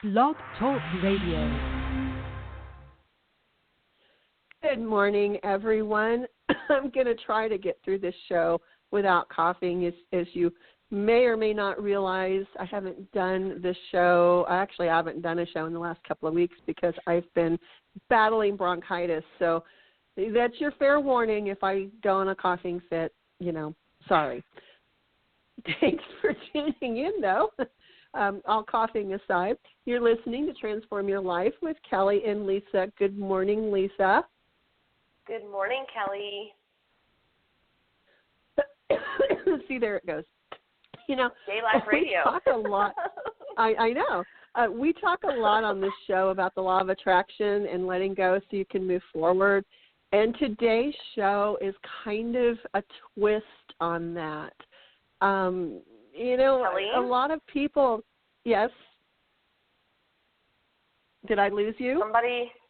Blog Talk Radio. Good morning, everyone. I'm going to try to get through this show without coughing. As you may or may not realize, I haven't done this show. I haven't done a show in the last couple of weeks because I've been battling bronchitis. So that's your fair warning if I go on a coughing fit. Sorry. Thanks for tuning in, though. All coughing aside, you're listening to Transform Your Life with Kellie and Lisa. Good morning, Lisa. Good morning, Kellie. See, there it goes. Gay Life Radio. We talk a lot. I know. We talk a lot on this show about the law of attraction and letting go so you can move forward. And today's show is kind of a twist on that. Kellie? A lot of people, yes. Did I lose you?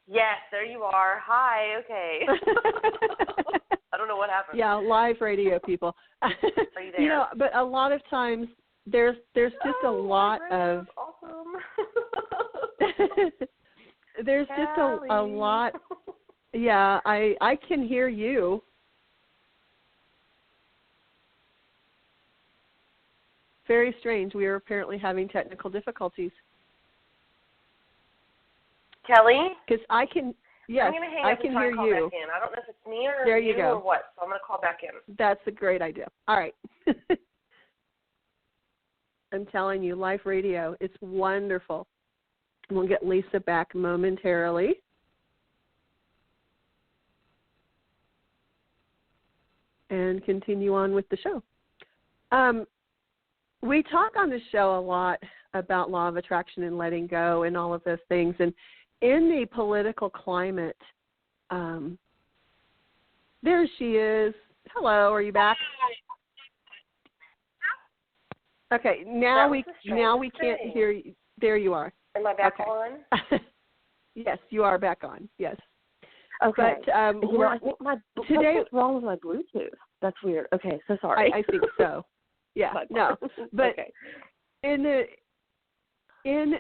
Yes, there you are. Hi, okay. I don't know what happened. Yeah, live radio people. Are you there? But a lot of times there's just a lot of awesome. there's just a lot. Yeah, I can hear you. Very strange. We are apparently having technical difficulties. Kellie? Because I can, yes, I'm going to hang I up can and try hear and call you. back in. I don't know if it's me or there you go. or what, so I'm going to call back in. That's a great idea. All right. I'm telling you, live radio, it's wonderful. We'll get Lisa back momentarily. And continue on with the show. We talk on the show a lot about law of attraction and letting go and all of those things. And in the political climate, there she is. Hello, are you back? Okay, now we can't hear you. There you are. Am I back on? Yes, you are back on. Yes. Okay. But I think today, what's wrong with my Bluetooth? That's weird. Okay, so sorry. I think so. Yeah. No. But okay. in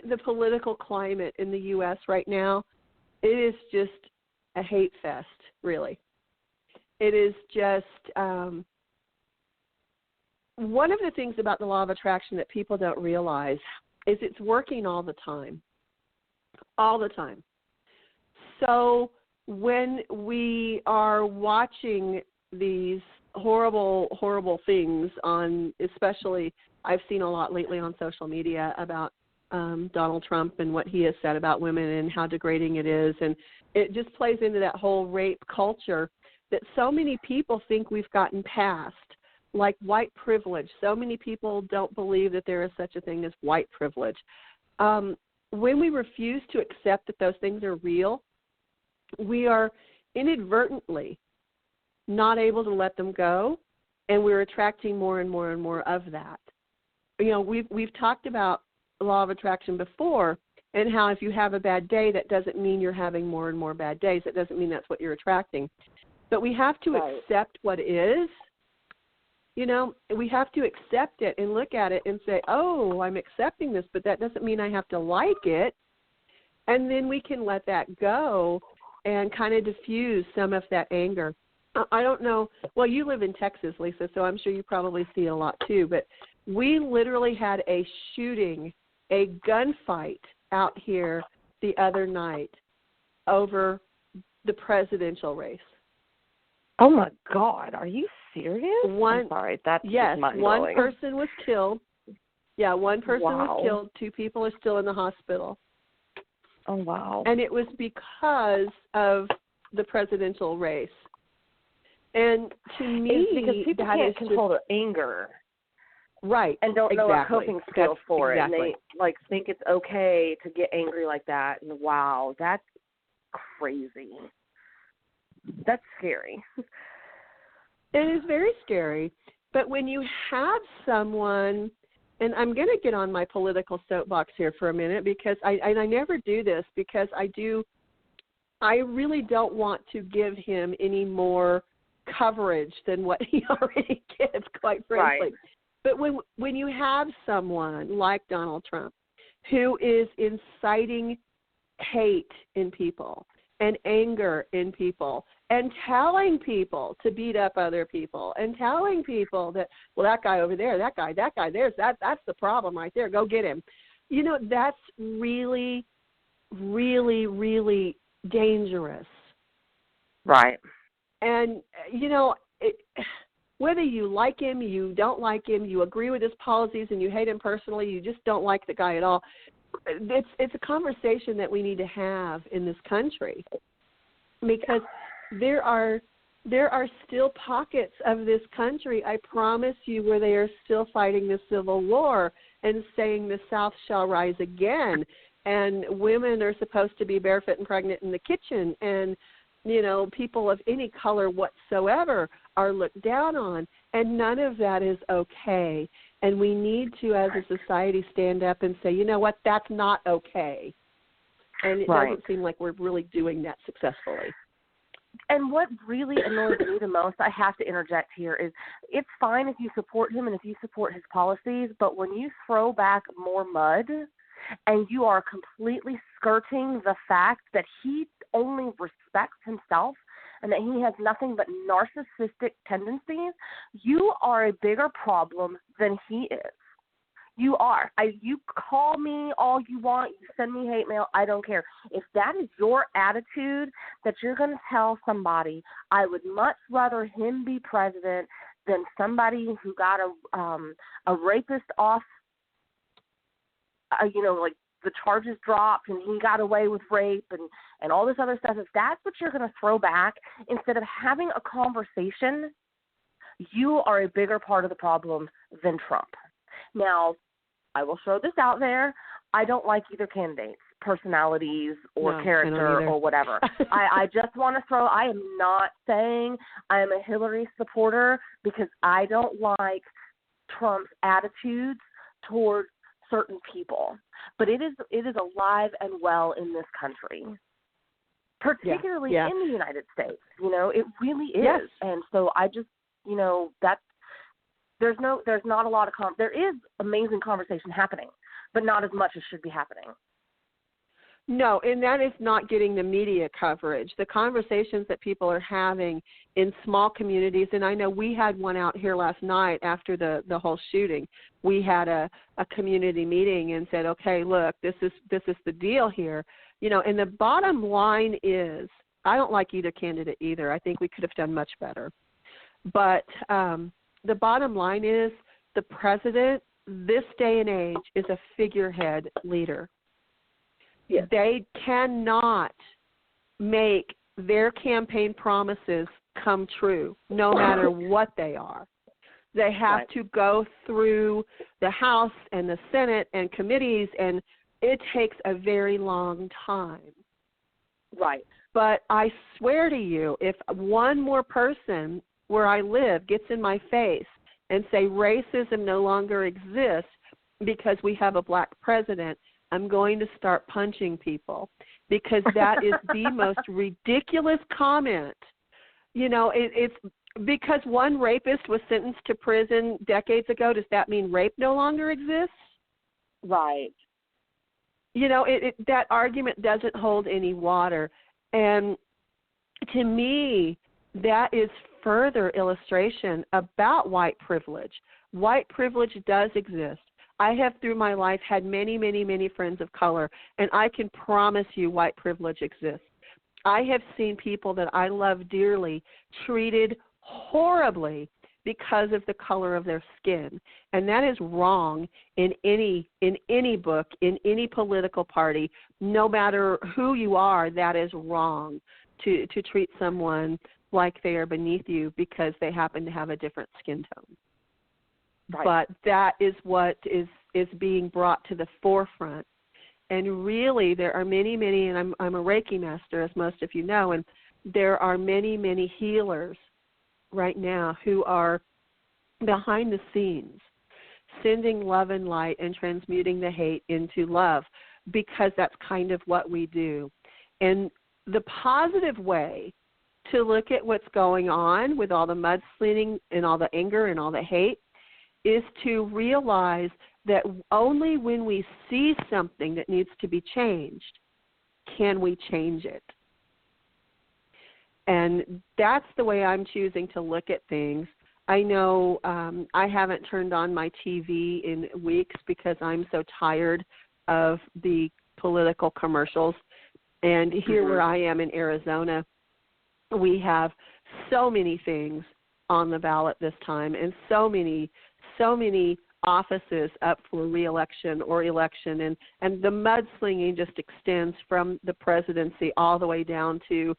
the political climate in the U.S. right now, it is just a hate fest, really. It is just one of the things about the law of attraction that people don't realize is it's working all the time. All the time. So when we are watching these horrible, horrible things on, especially I've seen a lot lately on social media about Donald Trump and what he has said about women and how degrading it is. And it just plays into that whole rape culture that so many people think we've gotten past, like white privilege. So many people don't believe that there is such a thing as white privilege. When we refuse to accept that those things are real, we are inadvertently not able to let them go, and we're attracting more and more and more of that. We've talked about the law of attraction before, and how if you have a bad day, that doesn't mean you're having more and more bad days. It doesn't mean that's what you're attracting. But we have to accept what is. We have to accept it and look at it and say, oh, I'm accepting this, but that doesn't mean I have to like it. And then we can let that go and kind of diffuse some of that anger. I don't know. Well, you live in Texas, Lisa, so I'm sure you probably see a lot too. But we literally had a shooting, a gunfight out here the other night over the presidential race. Oh, my God. Are you serious? I'm sorry. That's just mind-blowing. One person was killed. Yeah, one person was killed. 2 people are still in the hospital. Oh, wow. And it was because of the presidential race. And to me, it's because people can't control their anger. Right. And don't know a coping skills for it. And they think it's okay to get angry like that. And wow, that's crazy. That's scary. It is very scary. But when you have someone, and I'm going to get on my political soapbox here for a minute because I never do this because I really don't want to give him any more coverage than what he already gets, quite frankly. Right. But when you have someone like Donald Trump who is inciting hate in people and anger in people and telling people to beat up other people and telling people that, well, that guy over there, that guy, that's the problem right there. Go get him. You know, that's really, really, really dangerous. Right. And, you know, whether you like him, you don't like him, you agree with his policies and you hate him personally, you just don't like the guy at all, it's a conversation that we need to have in this country, because there are still pockets of this country, I promise you, where they are still fighting the Civil War and saying the South shall rise again, and women are supposed to be barefoot and pregnant in the kitchen, and, you know, people of any color whatsoever are looked down on, and none of that is okay. And we need to, as a society, stand up and say, you know what, that's not okay. And it doesn't seem like we're really doing that successfully. And what really annoys me the most, I have to interject here, is it's fine if you support him and if you support his policies, but when you throw back more mud and you are completely skirting the fact that he only respects himself and that he has nothing but narcissistic tendencies, you are a bigger problem than he is. You are. You call me all you want. You send me hate mail. I don't care. If that is your attitude that you're going to tell somebody, I would much rather him be president than somebody who got a rapist off, like the charges dropped and he got away with rape and all this other stuff. If that's what you're going to throw back, instead of having a conversation, you are a bigger part of the problem than Trump. Now, I will throw this out there. I don't like either candidate's personalities or character or whatever. I just want to I am not saying I am a Hillary supporter because I don't like Trump's attitudes towards certain people. But it is alive and well in this country, particularly in the United States. You know, it really is. Yes. And so I just, that's, there's not a lot of there is amazing conversation happening, but not as much as should be happening. No, and that is not getting the media coverage. The conversations that people are having in small communities, and I know we had one out here last night after the whole shooting. We had a community meeting and said, okay, look, this is the deal here. And the bottom line is, I don't like either candidate either. I think we could have done much better. But the bottom line is the president, this day and age, is a figurehead leader. Yes. They cannot make their campaign promises come true, no matter what they are. They have to go through the House and the Senate and committees, and it takes a very long time. Right. But I swear to you, if one more person where I live gets in my face and say racism no longer exists because we have a black president, I'm going to start punching people, because that is the most ridiculous comment. It's because one rapist was sentenced to prison decades ago. Does that mean rape no longer exists? Right. That argument doesn't hold any water. And to me, that is further illustration about white privilege. White privilege does exist. I have through my life had many, many, many friends of color, and I can promise you white privilege exists. I have seen people that I love dearly treated horribly because of the color of their skin, and that is wrong in any book, in any political party. No matter who you are, that is wrong to treat someone like they are beneath you because they happen to have a different skin tone. Right. But that is what is being brought to the forefront. And really there are many, many, and I'm a Reiki master, as most of you know, and there are many, many healers right now who are behind the scenes sending love and light and transmuting the hate into love, because that's kind of what we do. And the positive way to look at what's going on with all the mudslinging and all the anger and all the hate is to realize that only when we see something that needs to be changed can we change it. And that's the way I'm choosing to look at things. I know I haven't turned on my TV in weeks because I'm so tired of the political commercials. And here where I am in Arizona, we have so many things on the ballot this time, and so many offices up for re-election or election, and the mudslinging just extends from the presidency all the way down to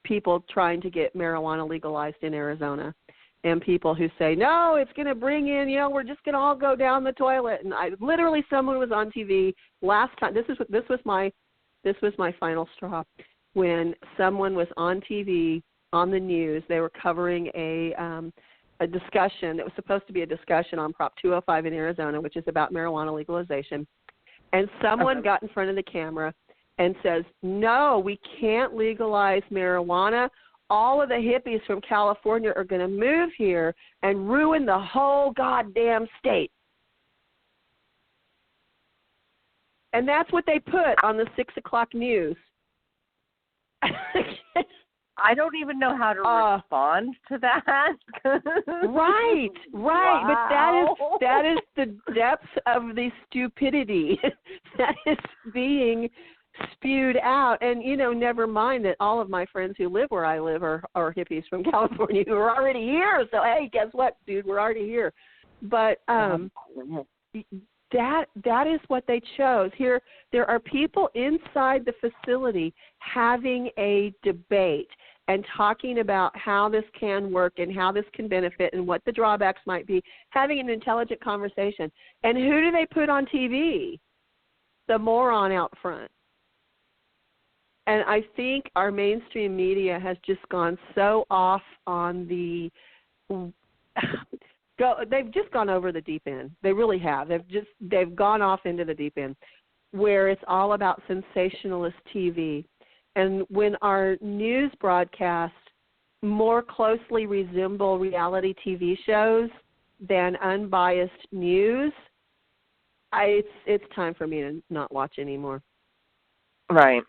people trying to get marijuana legalized in Arizona, and people who say, no, it's going to bring in, we're just going to all go down the toilet. And someone was on TV last time. This was my final straw. When someone was on TV, on the news, they were covering a discussion that was supposed to be a discussion on Prop 205 in Arizona, which is about marijuana legalization. And someone got in front of the camera and says, no, we can't legalize marijuana. All of the hippies from California are going to move here and ruin the whole goddamn state. And that's what they put on the 6 o'clock news. I don't even know how to respond to that. Right. Wow. But that is the depths of the stupidity that is being spewed out. And, never mind that all of my friends who live where I live are hippies from California who are already here. So, hey, guess what, dude? We're already here. But that is what they chose. Here, there are people inside the facility having a debate and talking about how this can work and how this can benefit and what the drawbacks might be, having an intelligent conversation. And who do they put on TV? The moron out front. And I think our mainstream media has just gone so off on the they've just gone over the deep end. They really have. They've gone off into the deep end, where it's all about sensationalist TV. And when our news broadcasts more closely resemble reality TV shows than unbiased news, it's time for me to not watch anymore. Right.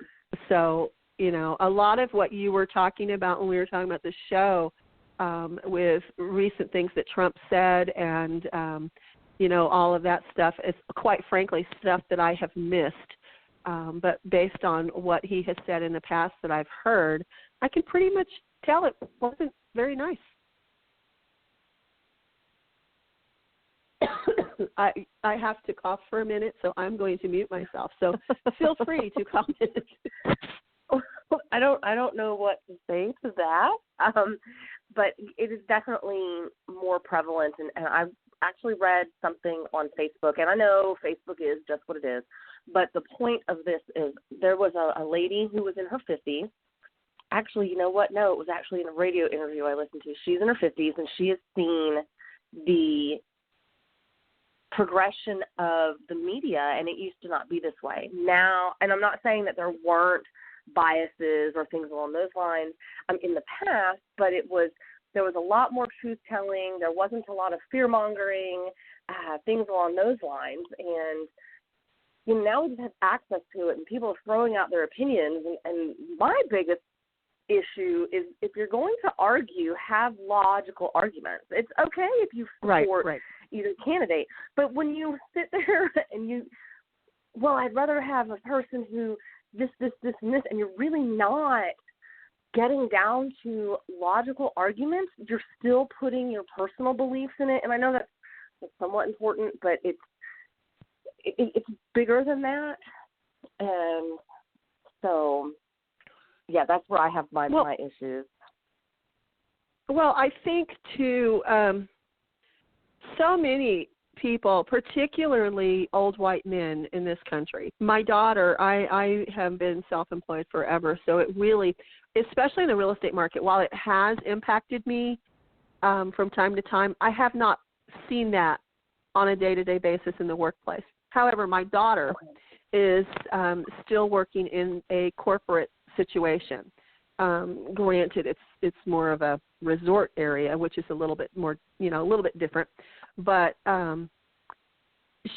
So, a lot of what you were talking about when we were talking about the show, with recent things that Trump said and, all of that stuff is quite frankly stuff that I have missed. But based on what he has said in the past that I've heard, I can pretty much tell it wasn't very nice. I have to cough for a minute, so I'm going to mute myself. So feel free to comment. I don't know what to say to that, but it is definitely more prevalent, and I've actually read something on Facebook, and I know Facebook is just what it is, but the point of this is there was a lady who was in her 50s. Actually, you know what? No, it was actually in a radio interview I listened to. She's in her 50s, and she has seen the progression of the media, and it used to not be this way. Now, and I'm not saying that there weren't biases or things along those lines in the past, but there was a lot more truth-telling. There wasn't a lot of fear-mongering, things along those lines. And now we just have access to it, and people are throwing out their opinions. And my biggest issue is if you're going to argue, have logical arguments. It's okay if you support either candidate, but when you sit there and I'd rather have a person who this, and this, and you're really not getting down to logical arguments, you're still putting your personal beliefs in it. And I know that's somewhat important, but it's bigger than that. And so, that's where I have my issues. Well, I think too, so many people, particularly old white men in this country. My daughter, I have been self-employed forever, so it really, especially in the real estate market, while it has impacted me from time to time, I have not seen that on a day-to-day basis in the workplace. However, my daughter is still working in a corporate situation. Granted, it's more of a resort area, which is a little bit more, a little bit different. But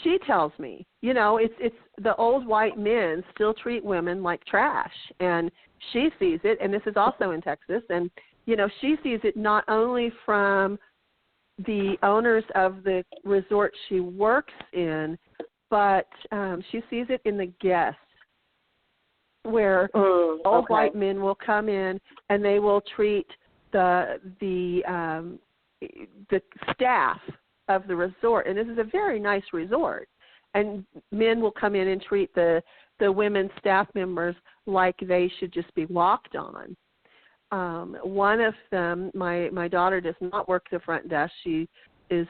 she tells me, it's the old white men still treat women like trash, and she sees it, and this is also in Texas, and she sees it not only from the owners of the resort she works in, but she sees it in the guests, where old white men will come in and they will treat the staff of the resort, and this is a very nice resort, and men will come in and treat the women staff members like they should just be walked on. One of them, my daughter does not work the front desk. She is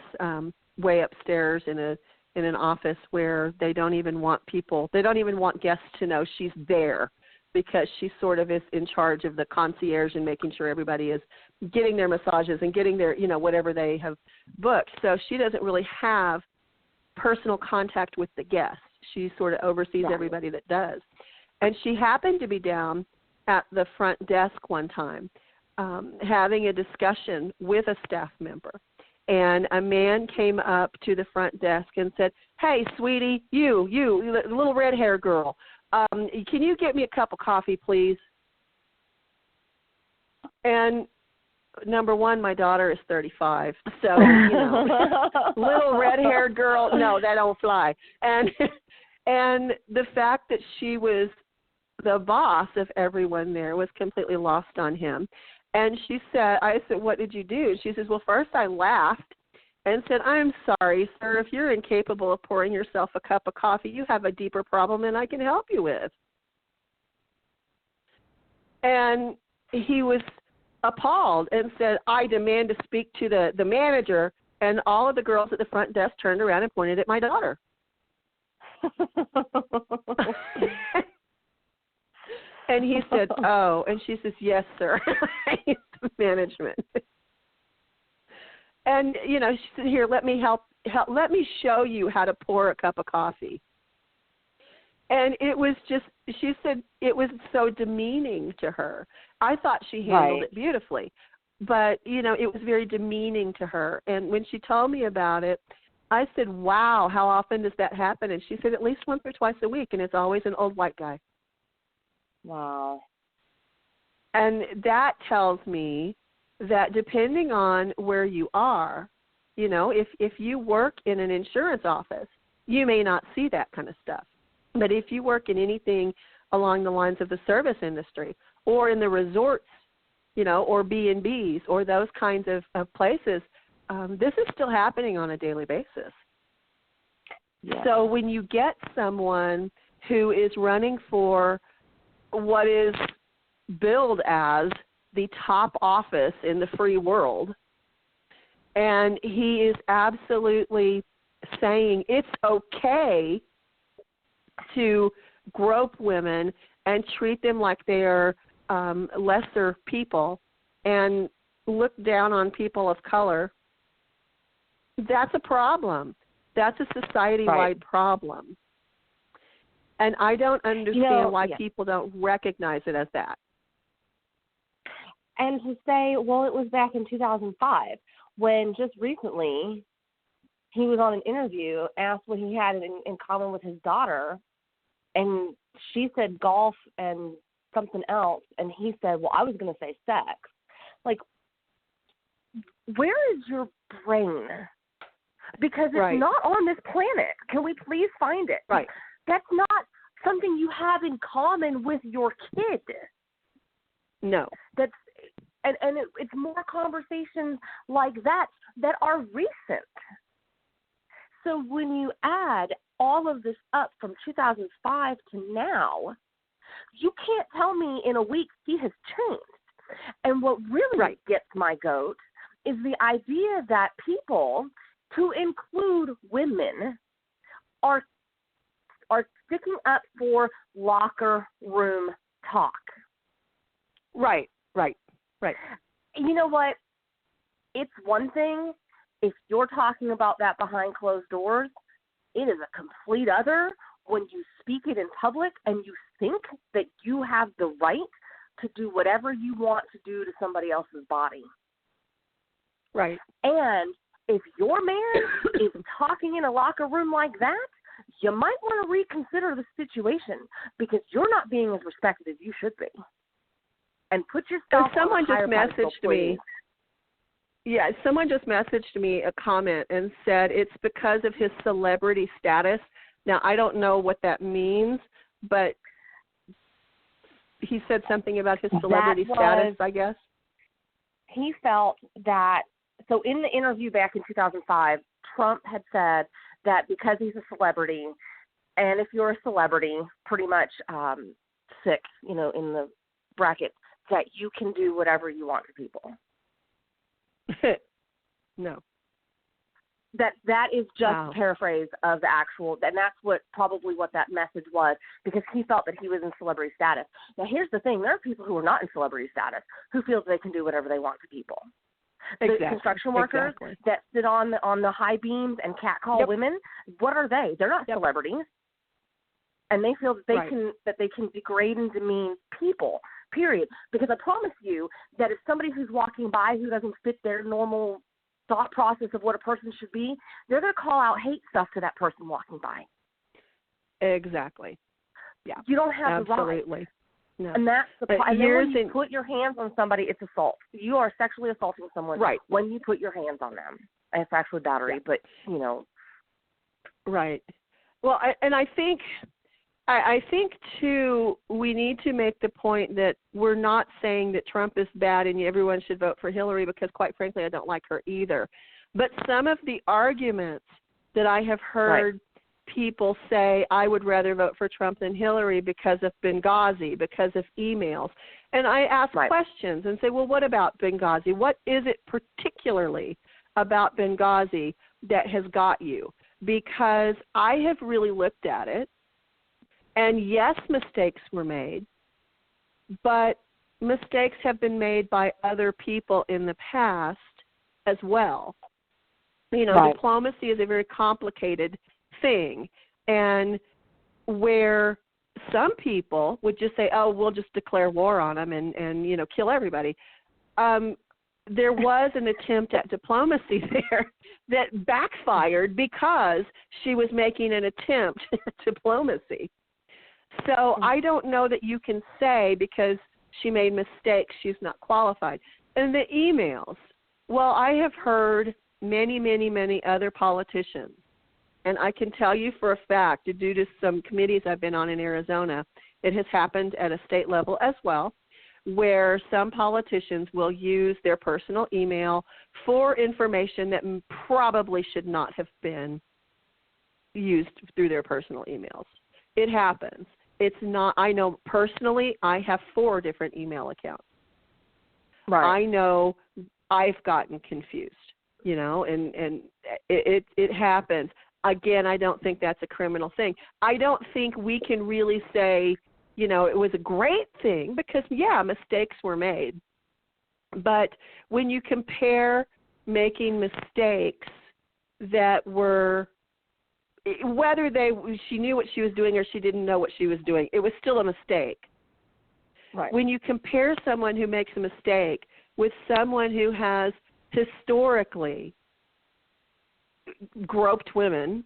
way upstairs in an office where they don't even want guests to know she's there, because she sort of is in charge of the concierge and making sure everybody is getting their massages and getting their, whatever they have booked. So she doesn't really have personal contact with the guests. She sort of oversees everybody that does. And she happened to be down at the front desk one time having a discussion with a staff member. And a man came up to the front desk and said, "Hey, sweetie, you, the little red-haired girl, can you get me a cup of coffee, please?" And number one, my daughter is 35, so, little red-haired girl, no, that don't fly. And the fact that she was the boss of everyone there was completely lost on him. And I said, "What did you do?" She says, "Well, first I laughed and said, 'I'm sorry, sir, if you're incapable of pouring yourself a cup of coffee, you have a deeper problem than I can help you with.'" And he was appalled and said, "I demand to speak to the manager." And all of the girls at the front desk turned around and pointed at my daughter. And he said, "Oh," and she says, "Yes, sir." It's management. And, she said, "Here, let me help, let me show you how to pour a cup of coffee." And it was she said it was so demeaning to her. I thought she handled it beautifully, but, it was very demeaning to her. And when she told me about it, I said, "Wow, how often does that happen?" And she said, "At least once or twice a week, and it's always an old white guy." Wow. And that tells me that depending on where you are, if you work in an insurance office, you may not see that kind of stuff. But if you work in anything along the lines of the service industry or in the resorts, or B&Bs or those kinds of places, this is still happening on a daily basis. Yeah. So when you get someone who is running for what is billed as the top office in the free world, and he is absolutely saying it's okay to grope women and treat them like they are lesser people and look down on people of color, that's a problem. That's a society-wide problem. And I don't understand why people don't recognize it as that. And to say, well, it was back in 2005 when just recently he was on an interview, asked what he had in common with his daughter, and she said golf and something else, and he said, well, I was going to say sex. Like, where is your brain? Because it's not on this planet. Can we please find it? Right. That's not something you have in common with your kid. No. That's it's more conversations like that are recent. So when you add all of this up from 2005 to now, you can't tell me in a week he has changed. And what really gets my goat is the idea that people, to include women, are sticking up for locker room talk. Right. You know what? It's one thing if you're talking about that behind closed doors. It is a complete other when you speak it in public and you think that you have the right to do whatever you want to do to somebody else's body. Right. And if your man is talking in a locker room like that, you might want to reconsider the situation because you're not being as respected as you should be. And put yourself someone on a higher just pedestal, messaged me. Yeah, someone just messaged me a comment and said it's because of his celebrity status. Now, I don't know what that means, but he said something about his celebrity status, I guess. He felt that, so in the interview back in 2005, Trump had said that because he's a celebrity, and if you're a celebrity, pretty much sick, in the bracket, that you can do whatever you want to people. No. That is just Wow. a paraphrase of the actual, and that's probably what that message was, because he felt that he was in celebrity status. Now, here's the thing. There are people who are not in celebrity status who feel they can do whatever they want to people. Exactly. The construction workers that sit on the high beams and catcall women, what are they? They're not celebrities. And they feel that they can degrade and demean people, period. Because I promise you that if somebody who's walking by who doesn't fit their normal thought process of what a person should be, they're going to call out hate stuff to that person walking by. Exactly. Yeah. You don't have the right. Absolutely. No. And that's the point. And then when you put your hands on somebody, it's assault. You are sexually assaulting someone when you put your hands on them. And it's actually battery, but, Right. Well, I think, too, we need to make the point that we're not saying that Trump is bad and everyone should vote for Hillary because, quite frankly, I don't like her either. But some of the arguments that I have heard people say, I would rather vote for Trump than Hillary because of Benghazi, because of emails. And I ask questions and say, well, what about Benghazi? What is it particularly about Benghazi that has got you? Because I have really looked at it. And yes, mistakes were made, but mistakes have been made by other people in the past as well. Diplomacy is a very complicated thing, and where some people would just say, oh, we'll just declare war on them and kill everybody. There was an attempt at diplomacy there that backfired because she was making an attempt at diplomacy. So I don't know that you can say because she made mistakes she's not qualified. And the emails, well, I have heard many, many, many other politicians, and I can tell you for a fact, due to some committees I've been on in Arizona, it has happened at a state level as well, where some politicians will use their personal email for information that probably should not have been used through their personal emails. It happens. It's not, I know personally, I have 4 different email accounts. Right. I know I've gotten confused, and it happens. Again, I don't think that's a criminal thing. I don't think we can really say, it was a great thing because, mistakes were made. But when you compare making mistakes that were, whether she knew what she was doing or she didn't know what she was doing, it was still a mistake. Right. When you compare someone who makes a mistake with someone who has historically groped women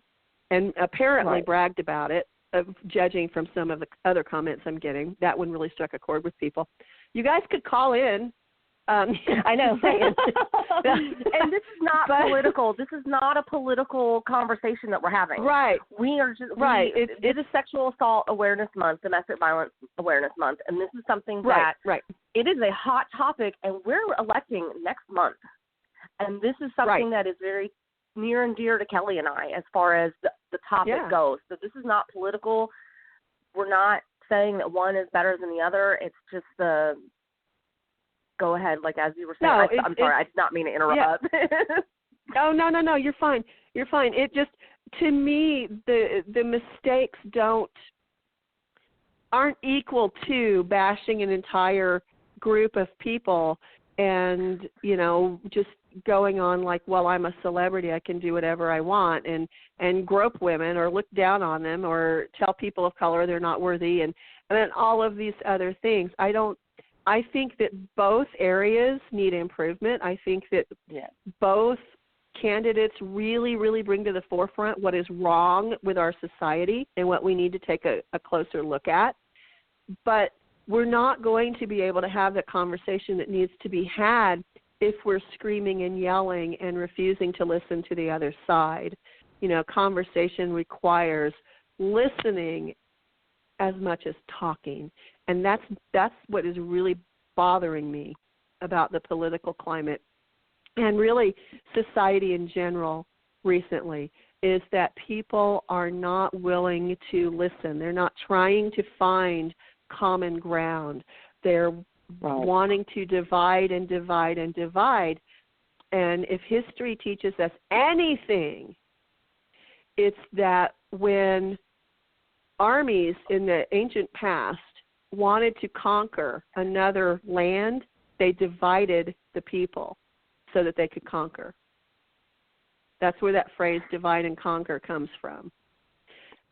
and apparently bragged about it, judging from some of the other comments I'm getting, that one really struck a chord with people. You guys could call in. I know. And this is not political. This is not a political conversation that we're having. Right. We are just it is Sexual Assault Awareness Month, Domestic Violence Awareness Month, and this is something that it is a hot topic, and we're electing next month. And this is something that is very near and dear to Kelly and I as far as the topic goes. So this is not political. We're not saying that one is better than the other. It's just the go ahead, like as you were saying. I'm sorry, I did not mean to interrupt. Oh, no, you're fine. You're fine. It just, to me, the mistakes aren't equal to bashing an entire group of people and, just going on like, well, I'm a celebrity, I can do whatever I want, and grope women or look down on them or tell people of color they're not worthy and then all of these other things. I think that both areas need improvement. I think that both candidates really, really bring to the forefront what is wrong with our society and what we need to take a closer look at. But we're not going to be able to have the conversation that needs to be had if we're screaming and yelling and refusing to listen to the other side. You know, conversation requires listening as much as talking. And that's what is really bothering me about the political climate and really society in general recently, is that people are not willing to listen. They're not trying to find common ground. They're wanting to divide and divide and divide. And if history teaches us anything, it's that when armies in the ancient past wanted to conquer another land, they divided the people so that they could conquer. That's where that phrase divide and conquer comes from.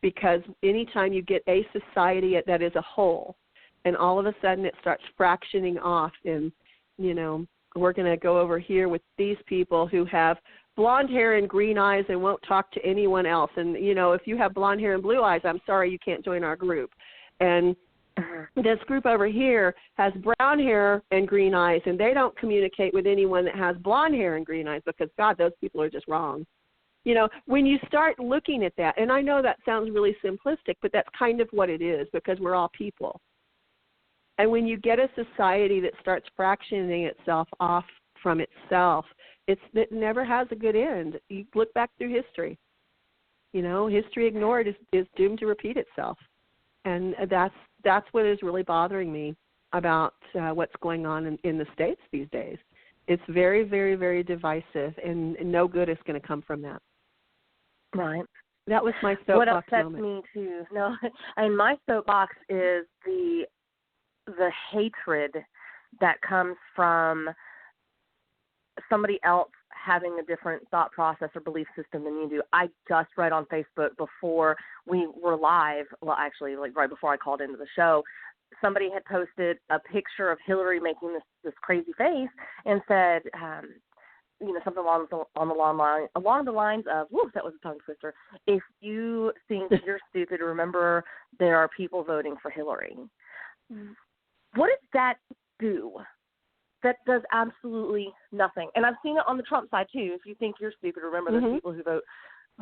Because anytime you get a society that is a whole, and all of a sudden it starts fractioning off in, you know, we're going to go over here with these people who have blonde hair and green eyes and won't talk to anyone else. And, you know, if you have blonde hair and blue eyes, I'm sorry, you can't join our group. And this group over here has brown hair and green eyes, and they don't communicate with anyone that has blonde hair and green eyes because, God, those people are just wrong. You know, when you start looking at that, and I know that sounds really simplistic, but that's kind of what it is because we're all people. And when you get a society that starts fractioning itself off from itself, it never has a good end. You look back through history. You know, history ignored is doomed to repeat itself. And that's what is really bothering me about what's going on in the States these days. It's very, very, very divisive, and no good is going to come from that. Right. That was my soapbox What upsets moment. me too, no, and my soapbox is the hatred that comes from somebody else having a different thought process or belief system than you do. I just read on Facebook before we were live, well, actually, like right before I called into the show, somebody had posted a picture of Hillary making this crazy face and said, you know, something along the lines of, whoo, that was a tongue twister. If you think you're stupid, remember there are people voting for Hillary. What does that do? That does absolutely nothing. And I've seen it on the Trump side, too. If you think you're stupid, remember there's people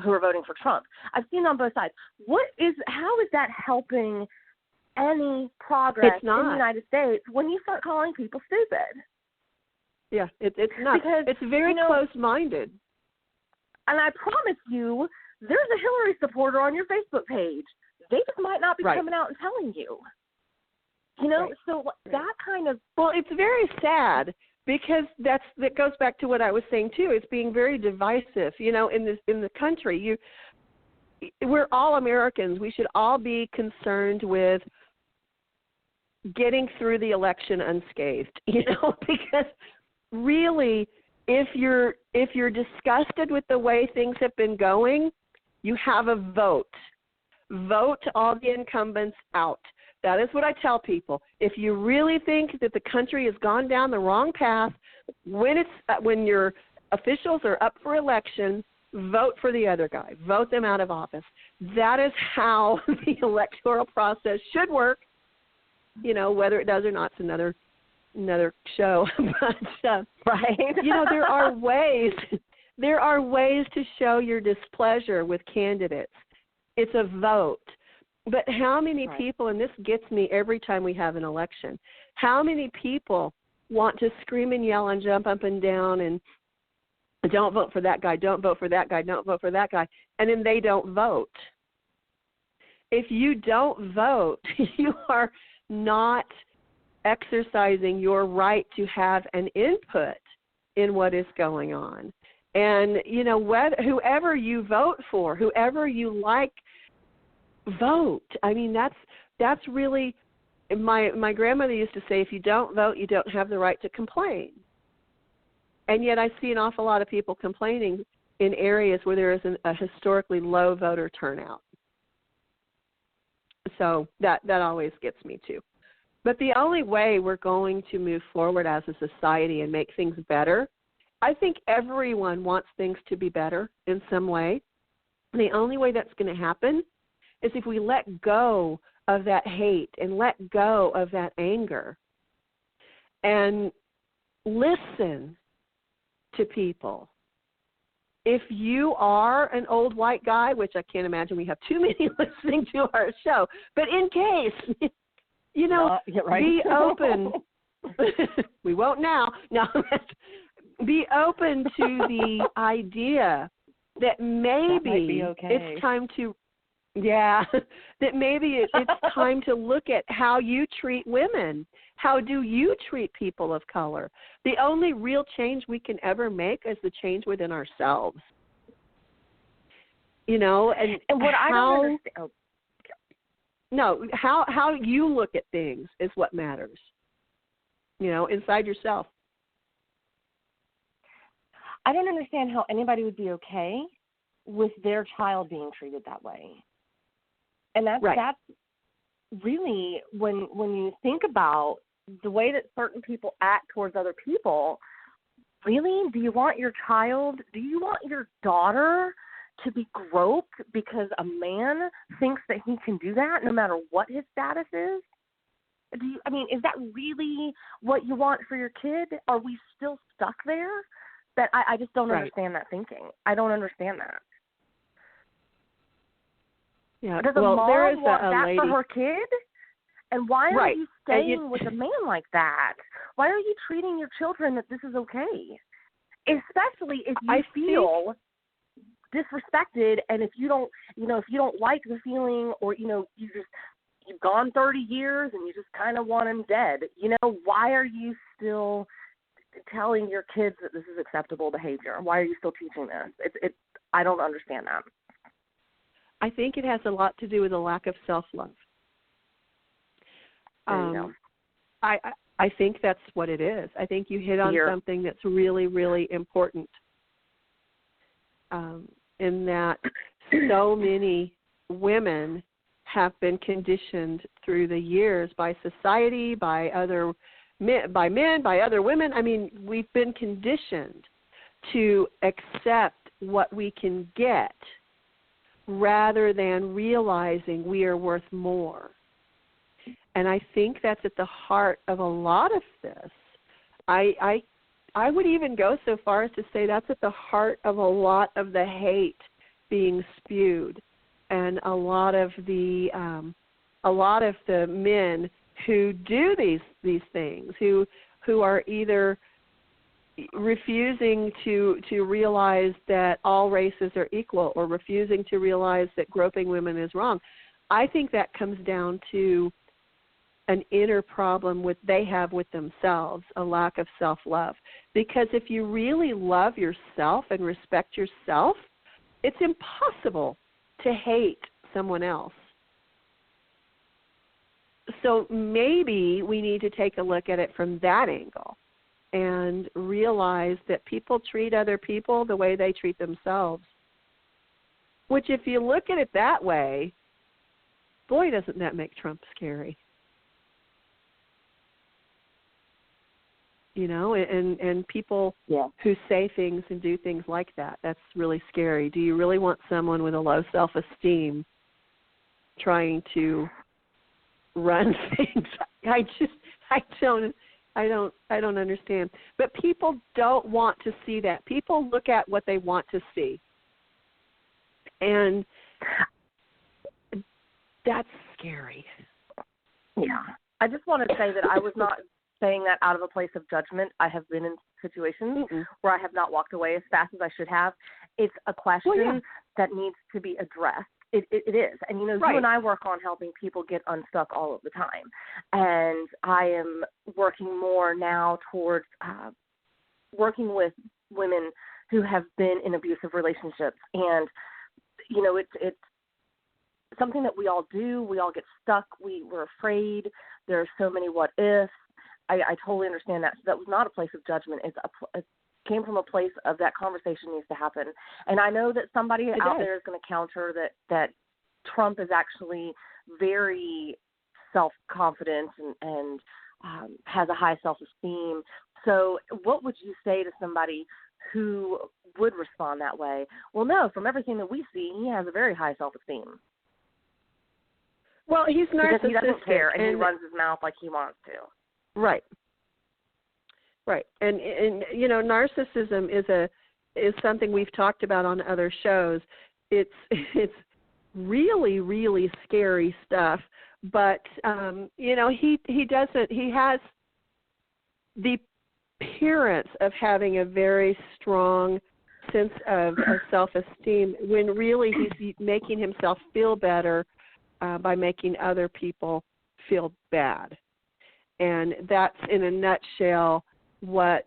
who are voting for Trump. I've seen it on both sides. How is that helping any progress in the United States when you start calling people stupid? Yeah, it's not. Because, it's very close-minded. And I promise you, there's a Hillary supporter on your Facebook page. They just might not be coming out and telling you. You know, so that kind of... Well, it's very sad because that goes back to what I was saying, too. It's being very divisive. You know, in the country, we're all Americans. We should all be concerned with getting through the election unscathed, you know, because really, if you're disgusted with the way things have been going, you have a vote. Vote all the incumbents out. That is what I tell people. If you really think that the country has gone down the wrong path, when your officials are up for election, vote for the other guy. Vote them out of office. That is how the electoral process should work. You know, whether it does or not, it's another show. But you know, there are ways to show your displeasure with candidates. It's a vote. But how many people, and this gets me every time we have an election, how many people want to scream and yell and jump up and down and don't vote for that guy, don't vote for that guy, don't vote for that guy, and then they don't vote? If you don't vote, you are not exercising your right to have an input in what is going on. And, you know, whoever you vote for, whoever you like, vote. I mean, that's really, my grandmother used to say, if you don't vote, you don't have the right to complain. And yet I see an awful lot of people complaining in areas where there is a historically low voter turnout. So that always gets me too. But the only way we're going to move forward as a society and make things better I think everyone wants things to be better in some way. The only way that's going to happen is if we let go of that hate and let go of that anger and listen to people. If you are an old white guy, which I can't imagine we have too many listening to our show, but in case, right. Be open. We won't now. No, be open to the idea that maybe it's time to, that maybe it's time to look at how you treat women. How do you treat people of color? The only real change we can ever make is the change within ourselves. And what I don't understand. No, how you look at things is what matters. Inside yourself. I don't understand how anybody would be okay with their child being treated that way. And that's really when you think about the way that certain people act towards other people, really, do you want your daughter to be groped because a man thinks that he can do that no matter what his status is? Is that really what you want for your kid? Are we still stuck there? That I just don't understand that thinking. I don't understand that. Yeah. Does a mom want that lady for her kid? And why are you staying with a man like that? Why are you treating your children that this is okay? Especially if you feel disrespected, and if you don't, if you don't like the feeling, or you've gone 30 years and you just kind of want him dead. Why are you still telling your kids that this is acceptable behavior? Why are you still teaching this? I don't understand that. I think it has a lot to do with a lack of self-love. I think that's what it is. I think you hit on something that's really, really important, in that so many women have been conditioned through the years by society, by other men, by other women. We've been conditioned to accept what we can get rather than realizing we are worth more. And I think that's at the heart of a lot of this. I would even go so far as to say that's at the heart of a lot of the hate being spewed, and a lot of the men who do these things, who are either refusing to realize that all races are equal, or refusing to realize that groping women is wrong. I think that comes down to an inner problem they have with themselves, a lack of self-love. Because if you really love yourself and respect yourself, it's impossible to hate someone else. So maybe we need to take a look at it from that angle and realize that people treat other people the way they treat themselves. Which, if you look at it that way, boy, doesn't that make Trump scary. And people who say things and do things like that, that's really scary. Do you really want someone with a low self-esteem trying to run things? I don't understand. But people don't want to see that. People look at what they want to see. And that's scary. Yeah. I just want to say that I was not saying that out of a place of judgment. I have been in situations where I have not walked away as fast as I should have. It's a question that needs to be addressed. It is. And, you and I work on helping people get unstuck all of the time. And I am working more now towards working with women who have been in abusive relationships. And, it's something that we all do. We all get stuck. We're afraid. There are so many what ifs. I totally understand that. So that was not a place of judgment. It came from a place of that conversation needs to happen. And I know that somebody out there is going to counter that Trump is actually very self-confident and has a high self-esteem. So what would you say to somebody who would respond that way. Well, no, from everything that we see, he has a very high self-esteem. Well, he's narcissistic. Because he doesn't care, and he runs his mouth like he wants to. Right. Right. And you know, narcissism is something we've talked about on other shows. It's really, really scary stuff. But you know, he has the appearance of having a very strong sense of self-esteem when really he's making himself feel better by making other people feel bad. And that's, in a nutshell, what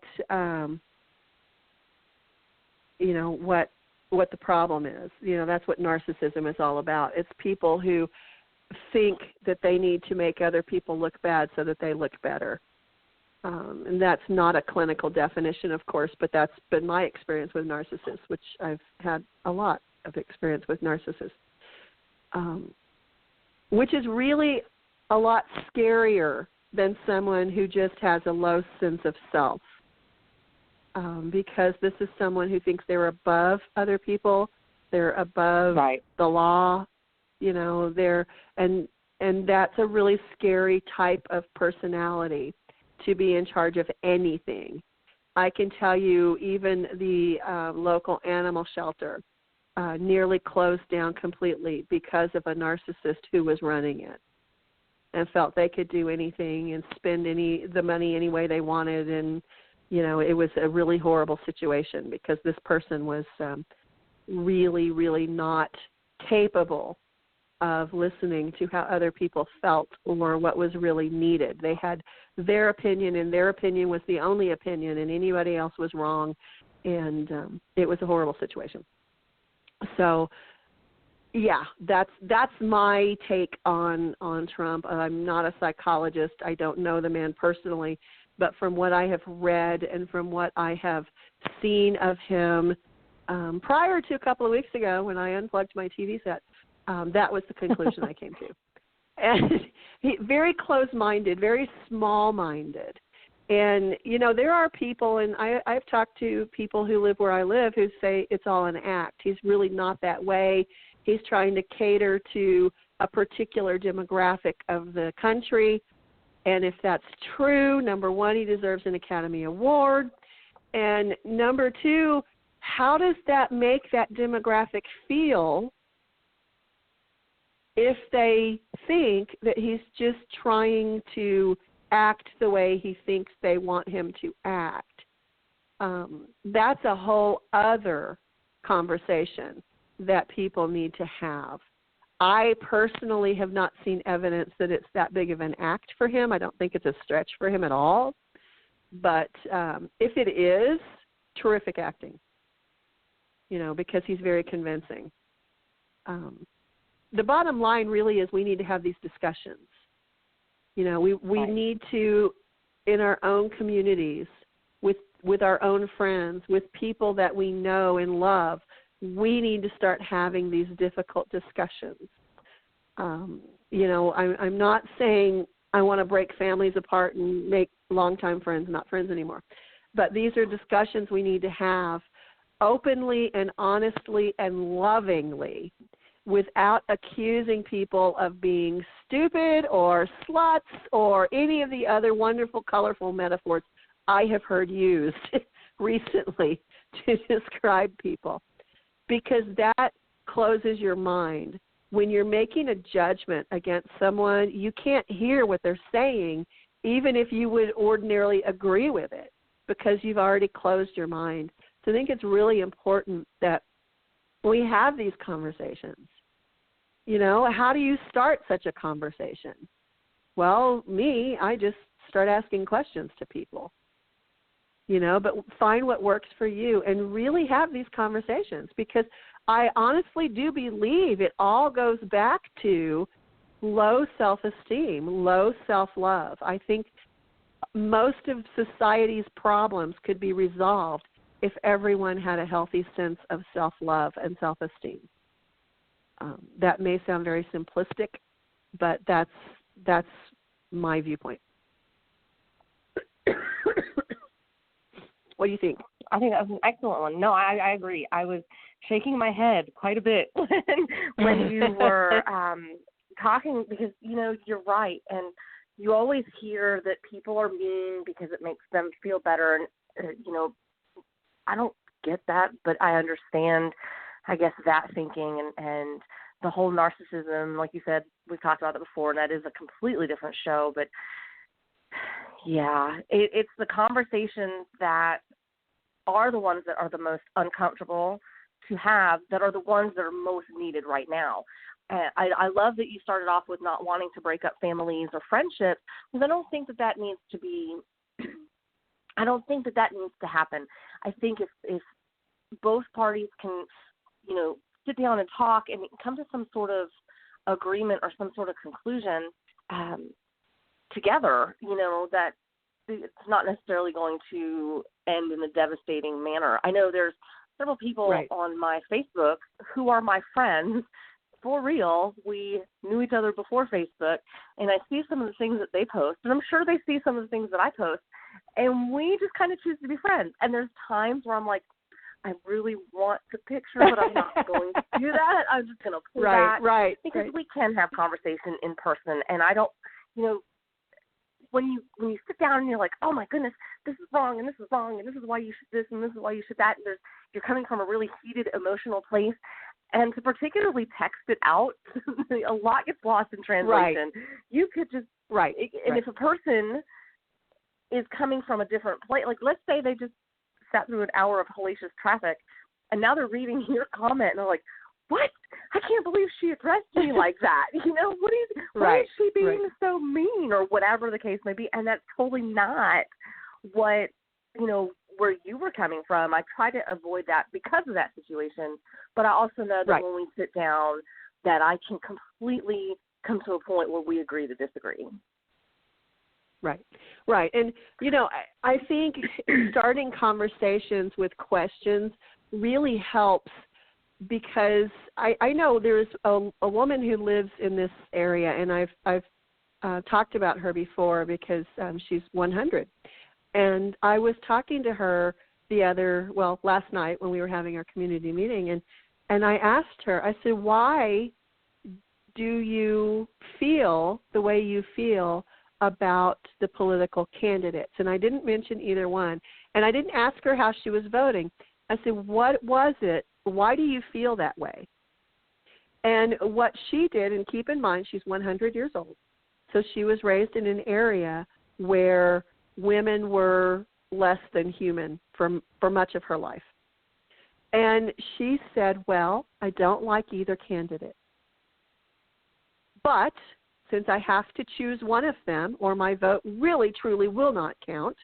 you know, what the problem is. You know, that's what narcissism is all about. It's people who think that they need to make other people look bad so that they look better. And that's not a clinical definition, of course, but that's been my experience with narcissists, which I've had a lot of experience with narcissists, which is really a lot scarier than someone who just has a low sense of self, because this is someone who thinks they're above other people, they're above the law, you know, and that's a really scary type of personality to be in charge of anything. I can tell you, even the local animal shelter nearly closed down completely because of a narcissist who was running it and felt they could do anything and spend the money any way they wanted. And, you know, it was a really horrible situation because this person was really, really not capable of listening to how other people felt or what was really needed. They had their opinion, and their opinion was the only opinion, and anybody else was wrong, and it was a horrible situation. So, yeah, that's my take on Trump. I'm not a psychologist. I don't know the man personally, but from what I have read and from what I have seen of him prior to a couple of weeks ago when I unplugged my TV set, that was the conclusion I came to. And very close-minded, very small-minded. And, you know, there are people, and I've talked to people who live where I live who say it's all an act. He's really not that way. He's trying to cater to a particular demographic of the country. And if that's true, number one, he deserves an Academy Award. And number two, how does that make that demographic feel if they think that he's just trying to act the way he thinks they want him to act? That's a whole other conversation that people need to have. I personally have not seen evidence that it's that big of an act for him. I don't think it's a stretch for him at all. But if it is, terrific acting, you know, because he's very convincing. The bottom line really is we need to have these discussions. You know, we need to, in our own communities, with our own friends, with people that we know and love, we need to start having these difficult discussions. You know, I'm not saying I want to break families apart and make longtime friends not friends anymore, but these are discussions we need to have openly and honestly and lovingly, without accusing people of being stupid or sluts or any of the other wonderful, colorful metaphors I have heard used recently to describe people, because that closes your mind. When you're making a judgment against someone, you can't hear what they're saying, even if you would ordinarily agree with it, because you've already closed your mind. So I think it's really important that we have these conversations. You know, how do you start such a conversation? Well, I just start asking questions to people, you know, but find what works for you and really have these conversations, because I honestly do believe it all goes back to low self-esteem, low self-love. I think most of society's problems could be resolved if everyone had a healthy sense of self-love and self-esteem. That may sound very simplistic, but that's my viewpoint. What do you think? I think that was an excellent one. No, I agree. I was shaking my head quite a bit when you were talking because, you're right. And you always hear that people are mean because it makes them feel better. And, I don't get that, but I understand, I guess, that thinking and the whole narcissism. Like you said, we've talked about it before, and that is a completely different show. But, yeah, it's the conversations that are the ones that are the most uncomfortable to have, that are the ones that are most needed right now. I love that you started off with not wanting to break up families or friendships, because I don't think that needs to be – I don't think that needs to happen. I think if both parties can, sit down and talk and come to some sort of agreement or some sort of conclusion together, that it's not necessarily going to end in a devastating manner. I know there's several people on my Facebook who are my friends. For real, we knew each other before Facebook, and I see some of the things that they post, and I'm sure they see some of the things that I post, and we just kind of choose to be friends. And there's times where I'm like, I really want the picture, but I'm not going to do that. I'm just going to pull back. Because we can have conversation in person, and I don't, when you sit down and you're like, oh my goodness, this is wrong, and this is wrong, and this is why you should this, and this is why you should that, and you're coming from a really heated emotional place, and to particularly text it out, a lot gets lost in translation. You could just, and if a person is coming from a different place, like let's say they just sat through an hour of hellacious traffic, and now they're reading your comment, and they're like, what? I can't believe she addressed me like that. Why is she being so mean, or whatever the case may be? And that's totally not what, where you were coming from. I try to avoid that because of that situation. But I also know that when we sit down, that I can completely come to a point where we agree to disagree. Right. And, I think starting conversations with questions really helps, because I know there's a woman who lives in this area, and I've talked about her before because she's 100. And I was talking to her last night when we were having our community meeting, and I asked her, I said, why do you feel the way you feel about the political candidates? And I didn't mention either one. And I didn't ask her how she was voting. I said, what was it? Why do you feel that way? And what she did, and keep in mind, she's 100 years old, so she was raised in an area where women were less than human for much of her life. And she said, well, I don't like either candidate. But since I have to choose one of them, or my vote really, truly will not count,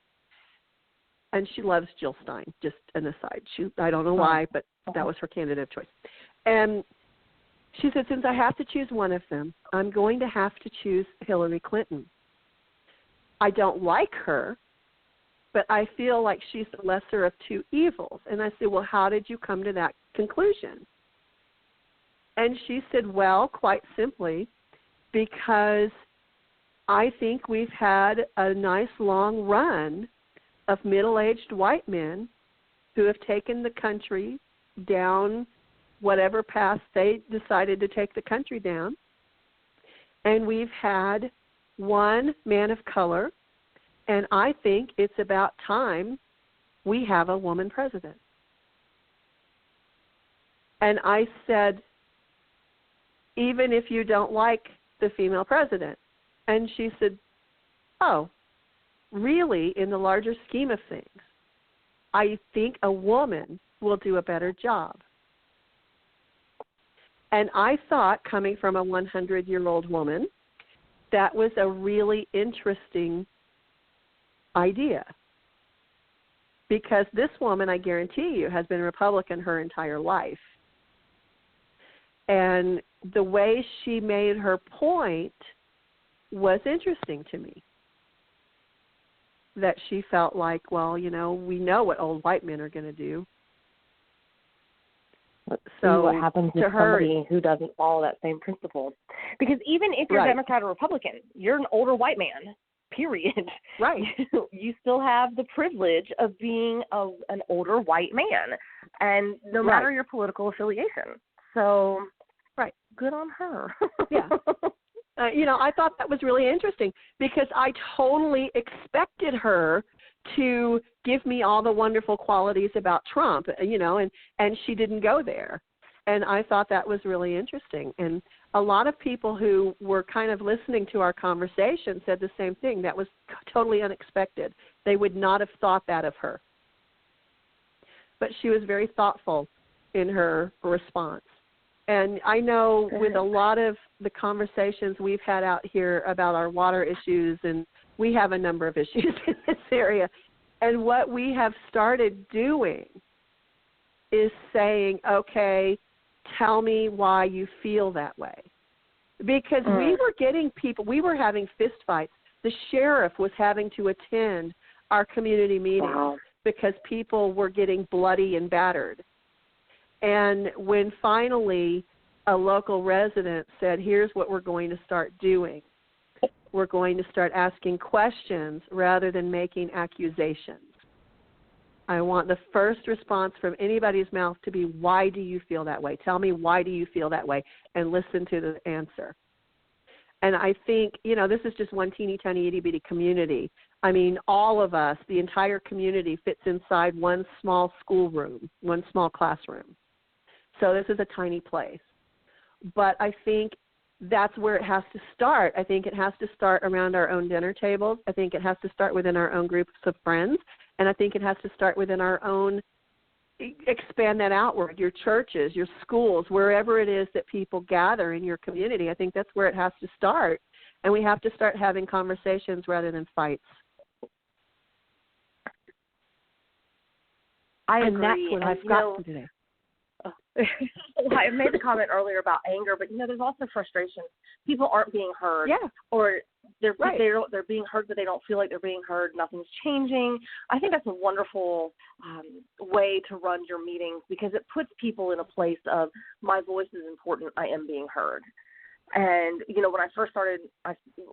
and she loves Jill Stein, just an aside. I don't know why, but that was her candidate of choice. And she said, since I have to choose one of them, I'm going to have to choose Hillary Clinton. I don't like her, but I feel like she's the lesser of two evils. And I said, well, how did you come to that conclusion? And she said, well, quite simply, because I think we've had a nice long run of middle-aged white men who have taken the country down whatever path they decided to take the country down. And we've had one man of color, and I think it's about time we have a woman president. And I said, even if you don't like the female president. And she said, oh, really, in the larger scheme of things, I think a woman will do a better job. And I thought, coming from a 100-year-old woman, that was a really interesting idea. Because this woman, I guarantee you, has been a Republican her entire life. And the way she made her point was interesting to me. That she felt like, well, we know what old white men are going to do. Let's see what happens to somebody who doesn't follow that same principle. Because even if you're Democrat or Republican, you're an older white man, period. Right. You still have the privilege of being an older white man, and no matter your political affiliation. So, good on her. Yeah. I thought that was really interesting because I totally expected her to give me all the wonderful qualities about Trump, and she didn't go there. And I thought that was really interesting. And a lot of people who were kind of listening to our conversation said the same thing. That was totally unexpected. They would not have thought that of her. But she was very thoughtful in her response. And I know with a lot of the conversations we've had out here about our water issues, and we have a number of issues in this area, and what we have started doing is saying, okay, tell me why you feel that way. Because we were getting people, we were having fistfights. The sheriff was having to attend our community meetings because people were getting bloody and battered. And when finally a local resident said, here's what we're going to start doing. We're going to start asking questions rather than making accusations. I want the first response from anybody's mouth to be, why do you feel that way? Tell me, why do you feel that way? And listen to the answer. And I think, this is just one teeny tiny itty bitty community. I mean, all of us, the entire community fits inside one small schoolroom, one small classroom. So this is a tiny place. But I think that's where it has to start. I think it has to start around our own dinner tables. I think it has to start within our own groups of friends. And I think it has to start within our own, expand that outward, your churches, your schools, wherever it is that people gather in your community. I think that's where it has to start. And we have to start having conversations rather than fights. I agree. And that's what I've got today. I made the comment earlier about anger, but there's also frustration. People aren't being heard, or they're being heard, but they don't feel like they're being heard. Nothing's changing. I think that's a wonderful way to run your meetings because it puts people in a place of my voice is important. I am being heard. And when I first started,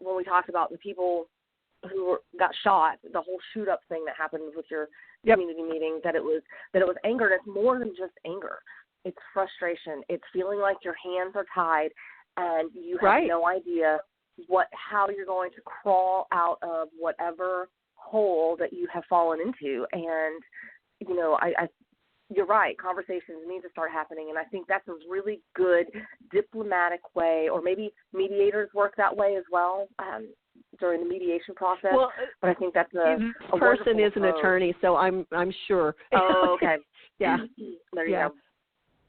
when we talked about the people who got shot, the whole shoot up thing that happened with your community meeting, that it was anger. And it's more than just anger. It's frustration. It's feeling like your hands are tied and you have no idea how you're going to crawl out of whatever hole that you have fallen into. And, you're right. Conversations need to start happening. And I think that's a really good diplomatic way, or maybe mediators work that way as well during the mediation process. Well, but I think that's a person is an attorney, so I'm sure. Oh, okay. Yeah. There you go.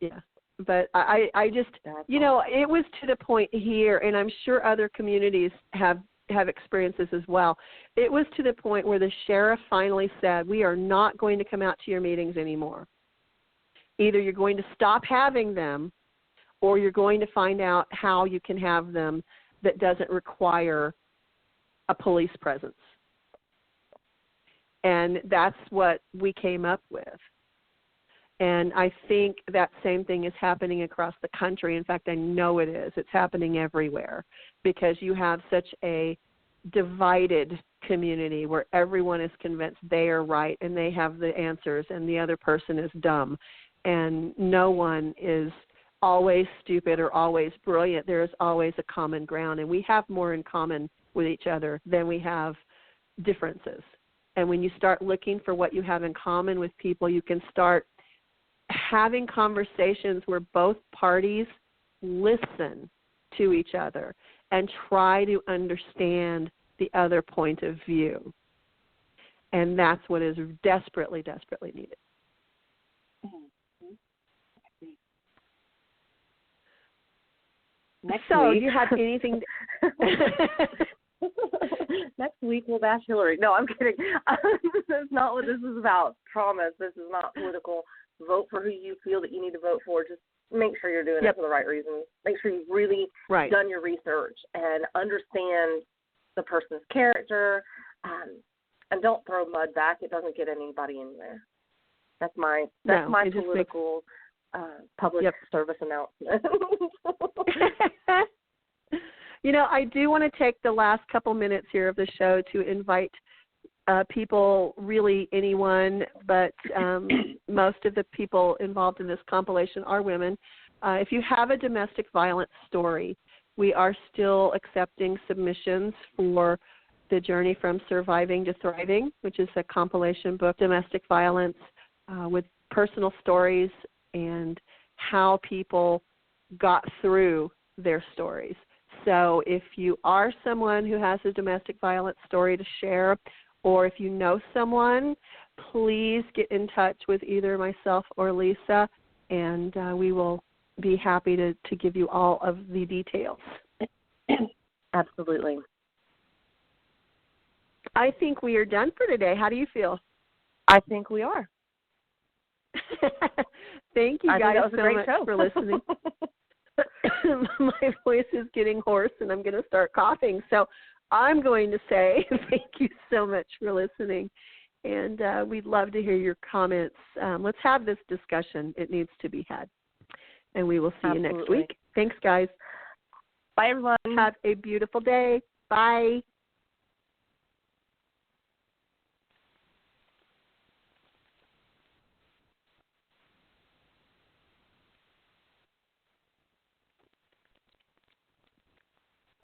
Yeah, but I just, it was to the point here, and I'm sure other communities have experiences as well. It was to the point where the sheriff finally said, we are not going to come out to your meetings anymore. Either you're going to stop having them, or you're going to find out how you can have them that doesn't require a police presence. And that's what we came up with. And I think that same thing is happening across the country. In fact, I know it is. It's happening everywhere because you have such a divided community where everyone is convinced they are right and they have the answers and the other person is dumb. And no one is always stupid or always brilliant. There is always a common ground. And we have more in common with each other than we have differences. And when you start looking for what you have in common with people, you can start having conversations where both parties listen to each other and try to understand the other point of view. And that's what is desperately, desperately needed. So, do you have anything? Next week we'll bash Hillary. No, I'm kidding. That's not what this is about. Promise. This is not political. Vote for who you feel that you need to vote for. Just make sure you're doing it for the right reasons. Make sure you've really done your research and understand the person's character. And don't throw mud back. It doesn't get anybody anywhere. That's my political public service announcement. I do want to take the last couple minutes here of the show to invite people, really anyone, but most of the people involved in this compilation are women. If you have a domestic violence story, we are still accepting submissions for the Journey from Surviving to Thriving, which is a compilation book, domestic violence, with personal stories and how people got through their stories. So if you are someone who has a domestic violence story to share, or if you know someone, please get in touch with either myself or Lisa, and we will be happy to give you all of the details. Absolutely. I think we are done for today. How do you feel? I think we are. Thank you guys so much show. for listening. My voice is getting hoarse, and I'm going to start coughing. So I'm going to say thank you so much for listening, and we'd love to hear your comments. Let's have this discussion. It needs to be had, and we will see you next week. Thanks, guys. Bye, everyone. Have a beautiful day. Bye.